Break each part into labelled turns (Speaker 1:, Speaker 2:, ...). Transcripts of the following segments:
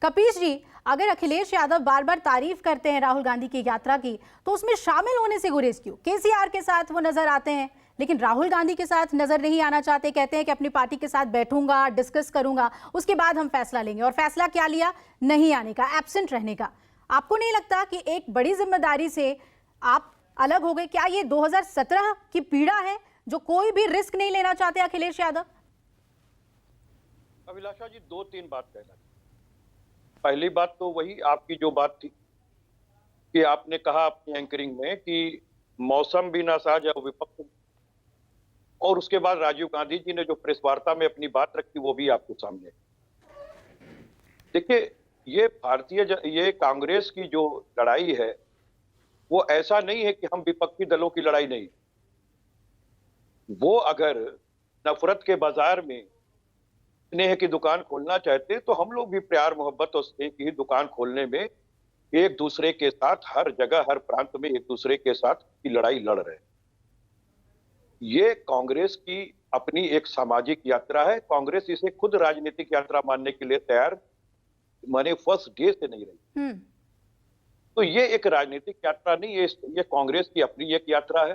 Speaker 1: कपीश जी, अगर अखिलेश यादव बार बार तारीफ करते हैं राहुल गांधी की यात्रा की, तो उसमें शामिल होने से गुरेज क्यों? केसीआर के साथ वो नजर आते हैं, लेकिन राहुल गांधी के साथ नजर नहीं आना चाहते। कहते हैं कि अपनी पार्टी के साथ बैठूंगा, डिस्कस करूंगा, उसके बाद हम फैसला लेंगे। और फैसला क्या लिया? नहीं आने का, एब्सेंट रहने का। आपको नहीं लगता कि एक बड़ी जिम्मेदारी से आप अलग हो गए? क्या ये 2017 की पीड़ा है जो कोई भी रिस्क नहीं लेना चाहते अखिलेश यादव?
Speaker 2: अभिलाषा जी, दो तीन बात कहना। पहली बात तो वही आपकी जो बात थी कि आपने कहा अपनी एंकरिंग में कि मौसम भी नासाज है, विपक्ष, और उसके बाद राजीव गांधी जी ने जो प्रेस वार्ता में अपनी बात रखी वो भी आपके सामने। देखिए, ये कांग्रेस की जो लड़ाई है वो ऐसा नहीं है कि हम विपक्षी दलों की लड़ाई नहीं। वो अगर नफरत के बाजार में स्नेह की दुकान खोलना चाहते तो हम लोग भी प्यार मोहब्बत और स्नेह की दुकान खोलने में एक दूसरे के साथ हर जगह हर प्रांत में एक दूसरे के साथ की लड़ाई लड़ रहे हैं। ये कांग्रेस की अपनी एक सामाजिक यात्रा है। कांग्रेस इसे खुद राजनीतिक यात्रा मानने के लिए तैयार माने फर्स्ट डे से नहीं रही। तो ये एक राजनीतिक यात्रा नहीं है, ये कांग्रेस की अपनी एक यात्रा है।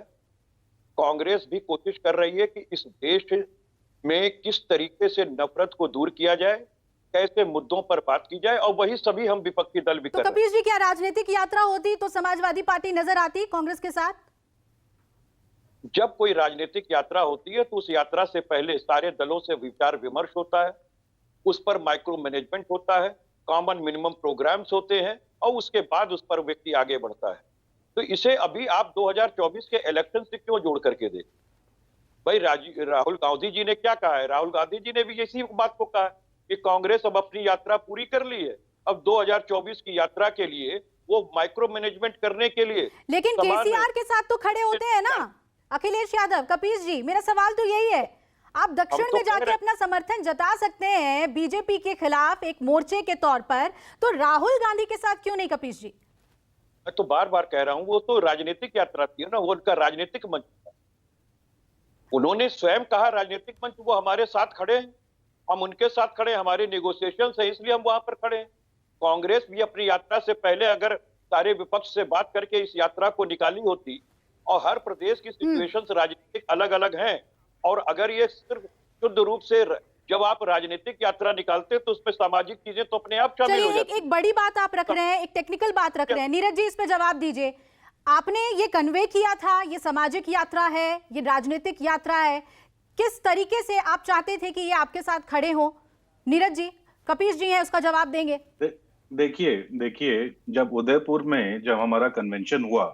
Speaker 2: कांग्रेस भी कोशिश कर रही है कि इस देश में किस तरीके से नफरत को दूर किया जाए, कैसे मुद्दों पर बात की जाए, और वही सभी हम विपक्षी दल भी कर रहे हैं।
Speaker 1: कपीश जी, क्या राजनीतिक यात्रा होती तो समाजवादी पार्टी नजर आती कांग्रेस के साथ?
Speaker 2: जब कोई राजनीतिक यात्रा होती है तो उस यात्रा से पहले सारे दलों से विचार विमर्श होता है, उस पर माइक्रो मैनेजमेंट होता है, कॉमन मिनिमम प्रोग्राम्स होते हैं, और उसके बाद उस पर व्यक्ति आगे बढ़ता है। तो इसे अभी आप 2024 के इलेक्शन से क्यों जोड़ करके देखें? भाई, राहुल गांधी जी ने क्या कहा है? राहुल गांधी जी ने भी इसी बात को कहा कि कांग्रेस अब अपनी यात्रा पूरी कर ली है, अब 2024 की यात्रा के लिए वो माइक्रो मैनेजमेंट करने के लिए।
Speaker 1: लेकिन केसीआर के साथ तो खड़े होते हैं ना अखिलेश यादव। कपीश जी, मेरा सवाल तो यही है, आप दक्षिण में जाके अपना समर्थन जता सकते हैं बीजेपी के खिलाफ एक मोर्चे के तौर पर, तो राहुल गांधी के साथ क्यों नहीं? कपीश जी,
Speaker 2: मैं तो बार बार कह रहा हूं, वो तो राजनीतिक यात्रा थी ना, वो उनका राजनीतिक मंच था। उन्होंने स्वयं कहा राजनीतिक मंच, वो हमारे साथ खड़े हैं, हम उनके साथ खड़े हैं, हमारे नेगोशिएशन है, इसलिए हम वहां पर खड़े हैं। कांग्रेस भी अपनी यात्रा से पहले अगर सारे विपक्ष से बात करके इस यात्रा को निकाली होती, और हर प्रदेश की सिचुएशंस राजनीतिक अलग अलग हैं, और अगर ये सिर्फ शुद्ध रूप से जब आप राजनीतिक यात्रा निकालते तो उसमें सामाजिक चीजें तो अपने आप शामिल हो जाती।
Speaker 1: एक बड़ी बात आप रख रहे हैं, एक टेक्निकल बात रख रहे हैं। नीरज जी, इस पे जवाब दीजिए। आपने ये कन्वे किया था, ये सामाजिक यात्रा है, ये राजनीतिक यात्रा है, किस तरीके से आप चाहते थे कि ये आपके साथ खड़े हो? नीरज जी, कपीश जी हैं, उसका जवाब देंगे।
Speaker 3: देखिए, जब उदयपुर में जब हमारा कन्वेंशन हुआ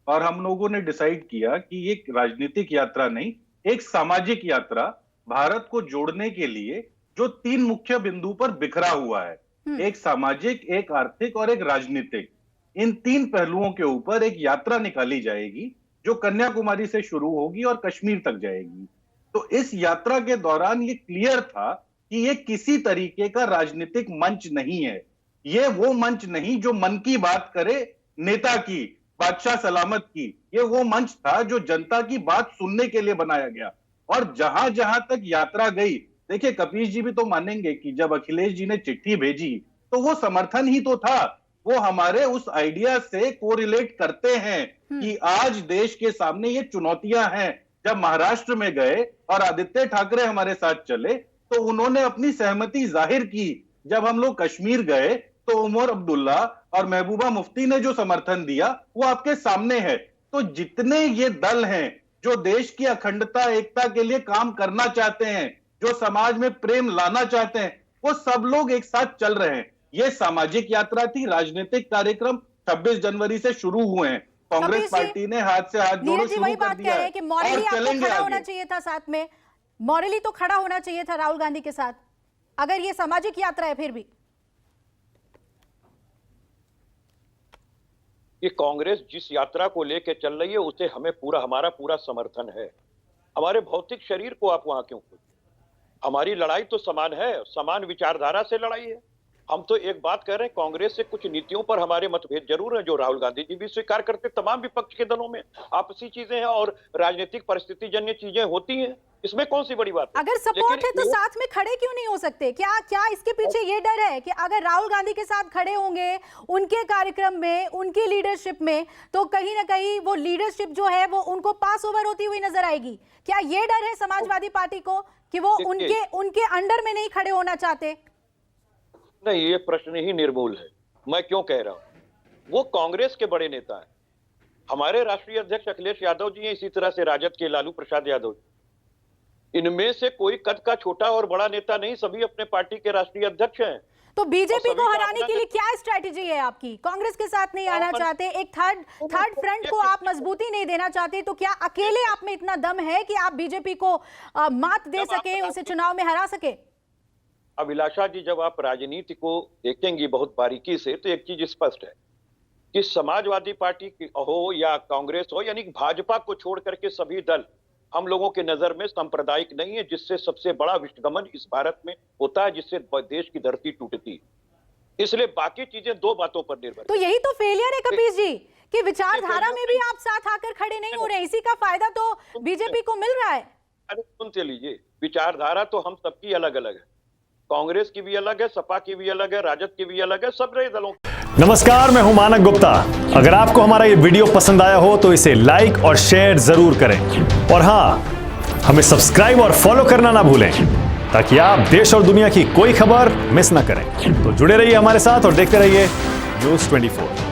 Speaker 3: और हम लोगों ने डिसाइड किया कि ये राजनीतिक यात्रा नहीं, एक सामाजिक यात्रा भारत को जोड़ने के लिए जो तीन मुख्य बिंदु पर बिखरा हुआ है, एक सामाजिक, एक आर्थिक और एक राजनीतिक, इन तीन पहलुओं के ऊपर एक यात्रा निकाली जाएगी जो कन्याकुमारी से शुरू होगी और कश्मीर तक जाएगी। तो इस यात्रा के दौरान ये क्लियर था कि ये किसी तरीके का राजनीतिक मंच नहीं है। ये वो मंच नहीं जो मन की बात करे, नेता की, बादशाह सलामत की। ये वो मंच था जो जनता की बात सुनने के लिए बनाया गया। और जहां जहां तक यात्रा गई, देखिए कपीश जी भी तो मानेंगे कि जब अखिलेश जी ने चिट्ठी भेजी तो वो समर्थन ही तो था, वो हमारे उस आइडिया से कोरिलेट करते हैं कि आज देश के सामने ये चुनौतियां हैं। जब महाराष्ट्र में गए और आदित्य ठाकरे हमारे साथ चले तो उन्होंने अपनी सहमति जाहिर की। जब हम लोग कश्मीर गए तो उमर अब्दुल्ला और महबूबा मुफ्ती ने जो समर्थन दिया वो आपके सामने है। तो जितने ये दल हैं जो देश की अखंडता एकता के लिए काम करना चाहते हैं, जो समाज में प्रेम लाना चाहते हैं, वो सब लोग एक साथ चल रहे हैं। ये सामाजिक यात्रा थी। राजनीतिक कार्यक्रम 26 जनवरी से शुरू हुए हैं। कांग्रेस पार्टी ने हाथ से हाथ जोड़ो शुरू कर दिया है
Speaker 1: कि मॉरली आपको खड़ा होना चाहिए था साथ में, मॉरली तो खड़ा होना चाहिए था राहुल गांधी के साथ, अगर ये सामाजिक यात्रा है। फिर भी
Speaker 2: ये कांग्रेस जिस यात्रा को लेकर चल रही है उसे हमारा पूरा समर्थन है। हमारे भौतिक शरीर को आप वहां क्यों खोजें? हमारी लड़ाई तो समान है, समान विचारधारा से लड़ाई है। हम तो एक बात कह रहे हैं, कांग्रेस से कुछ नीतियों पर हमारे मतभेद जरूर हैं, जो राहुल गांधी जी भी स्वीकार करते। तमाम विपक्ष के दलों में आपसी चीजें हैं और राजनीतिक परिस्थिति जन्य चीजें होती हैं, इसमें कौन सी बड़ी बात है?
Speaker 1: अगर सपोर्ट है तो साथ में खड़े क्यों नहीं हो सकते? क्या इसके पीछे ये डर है कि अगर राहुल गांधी के साथ खड़े होंगे उनके कार्यक्रम में, उनकी लीडरशिप में, तो कहीं ना कहीं वो लीडरशिप जो है वो उनको पास ओवर होती हुई नजर आएगी? क्या ये डर है समाजवादी पार्टी को कि वो उनके अंडर में नहीं खड़े होना चाहते?
Speaker 2: नहीं, ये प्रश्न ही निर्मूल है। मैं क्यों कह रहा हूं, वो कांग्रेस के बड़े नेता हैं। हमारे राष्ट्रीय अध्यक्ष अखिलेश यादव जी हैं, इसी तरह से राजद के लालू प्रसाद यादव जी। इनमें से कोई कद का छोटा और बड़ा नेता नहीं, सभी अपने पार्टी के राष्ट्रीय अध्यक्ष हैं।
Speaker 1: तो बीजेपी को हराने के लिए क्या स्ट्रेटेजी है आपकी? कांग्रेस के साथ नहीं आना चाहते, एक थर्ड फ्रंट को आप मजबूती नहीं देना चाहते, तो क्या अकेले आप में इतना दम है कि आप बीजेपी को मात दे सके, उसे चुनाव में हरा सके?
Speaker 2: अभिलाषा जी, जब आप राजनीति को देखेंगी बहुत बारीकी से तो एक चीज स्पष्ट है कि समाजवादी पार्टी हो या कांग्रेस हो, यानी भाजपा को छोड़ करके सभी दल हम लोगों के नजर में सांप्रदायिक नहीं है, जिससे सबसे बड़ा विष्टगमन इस भारत में होता है, जिससे देश की धरती टूटती है। इसलिए बाकी चीजें दो बातों पर निर्भर।
Speaker 1: तो यही तो फेलियर है कपीश जी कि विचारधारा में भी आप साथ आकर खड़े नहीं हो रहे, इसी का फायदा तो बीजेपी को मिल रहा है।
Speaker 2: अरे सुनते लीजिए, विचारधारा तो हम सबकी अलग अलग है, कांग्रेस की भी अलग है, सपा की भी अलग है, राजद की भी अलग है, सब रहे दलों की।
Speaker 4: नमस्कार, मैं हूं मानक गुप्ता। अगर आपको हमारा ये वीडियो पसंद आया हो तो इसे लाइक और शेयर जरूर करें, और हां, हमें सब्सक्राइब और फॉलो करना ना भूलें ताकि आप देश और दुनिया की कोई खबर मिस ना करें। तो जुड़े रहिए हमारे साथ और देखते रहिए News 24।